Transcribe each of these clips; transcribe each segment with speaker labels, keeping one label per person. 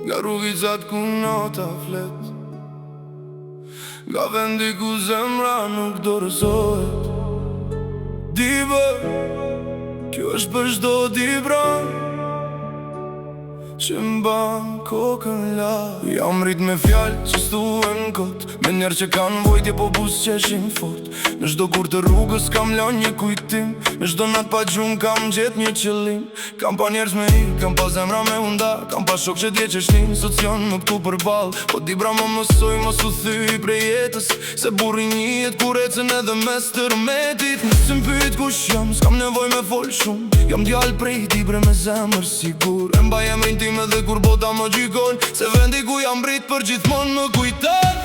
Speaker 1: Nga rrugicat ku nota flet, nga vendi ku zemra nuk dorëzohet. Diber, kjo është për çdo dibran që mban kokën la. Jam rrit me fjallë që s'tuen kot, me njerë që kanë vojtje po bus qeshin fort. Në çdo kur të rrugës kam lan një kujtim, me çdo nat pa gjumë kam gjet një qëllim. Kam pa njerëz me i, kam pa zemra me unda, kam pa shok që dje që shnin, sot janë më këtu për ball. Po dibra më mësoj mos u thy prej jetës, se burri një jet kur ecën edhe mes tërmetit. Nëse m'pyet kush jam, s'kam nevoj me fol shumë, jam djall prej dibre me zemër sigur. E mbaj emrin tim edhe kur bota më gjykon, se vendi ku jam brit për gjithmon më kujton.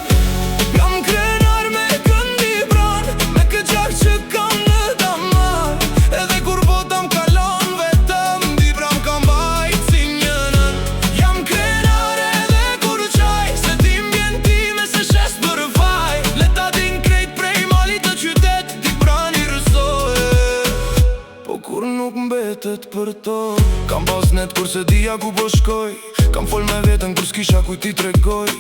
Speaker 1: Jam krenar me këndibran, me këtë gjak që kam në damar, edhe kur bota m'kalon vetëm, dibra m'kam bajt si njënën. Jam krenar edhe kur qaj, se tim vjen time se shes për vaj. Leta din krejt prej malit të qytet, dibra një rësohet, po kur nuk mbetet për to. Kam pas net kur se dija ku po shkoj, kam fol me vetën kur s'kisha kuj ti tregoj.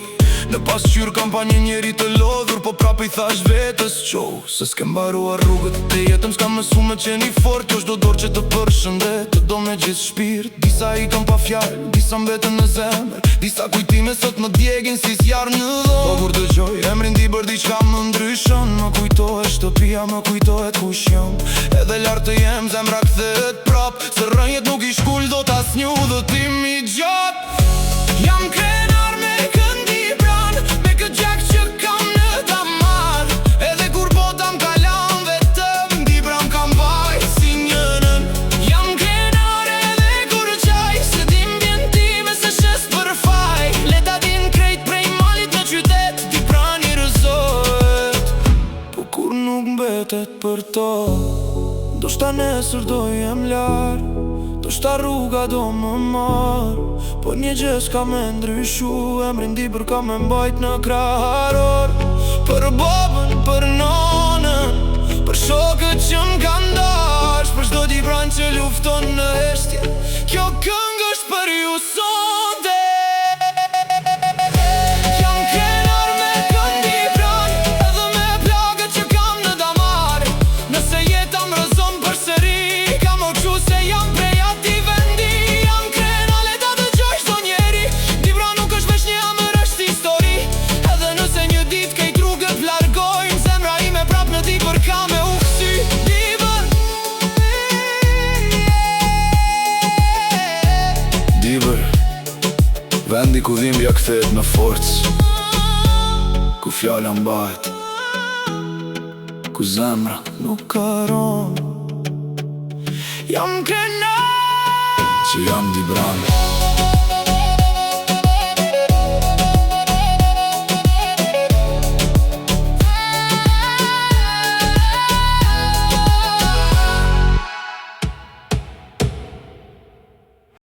Speaker 1: Në pas qyr kam pa një njeri të lodhur, po prap i thash vetës qow, se s'kem baruar rrugët të jetëm, s'kam mësu me qeni fort. Jo çdo dorë që të përshëndet, të do me gjithë shpirt. Disa i kam pa fjallë, disa mbetën në zemër, disa kujtime sot më djegin si zjarr në dhomë. Po kur dëgjoj emrin Diber diçka më ndryshon, më kujtohet shtëpia, më kujtohet kush jam. Edhe lart të jem zemra kthehet prap, se rrënjet nuk i shkull do t'as një udhëtim i gjatë. Jam krenar me këndibran, me këtë gjak që kam në damar, edhe kur bota m'kalon vetëm, dibra m'kam bajt si njënën. Jam krenar edhe kur qaj, se tim vjen time se shes për faj. Leta din krejt prej malit në qytet, dibra një rëzohet, po kur nuk mbetet për to. Do shta nesër do jem larë, do shta rruga do më marë, po një gjë s'ka me ndryshu, emrin Diber ka me mbajt në kraharor. Për babën, për nonën, për shokët që m'kan dash, për çdo dibran që lufton në heshtje, kjo këngë është për ju sonte. Jam krenar me këndibran, edhe me plagët që kam në damar, nëse jeta m'rëzon përsëri, kam o qu se jam prej ati vendi. Jam krenar leta të gjoj shdo njeri, dibra nuk është vesh një amër është histori, edhe nëse një dit kejt rrugët largojnë, zemra ime prap në Diber ka me u kësy. Diber, vendi ku dhimbja kthehet në forcë, ku fjalla mbahet, ku zemra nuk karon. Jam krenar që jam Dibran.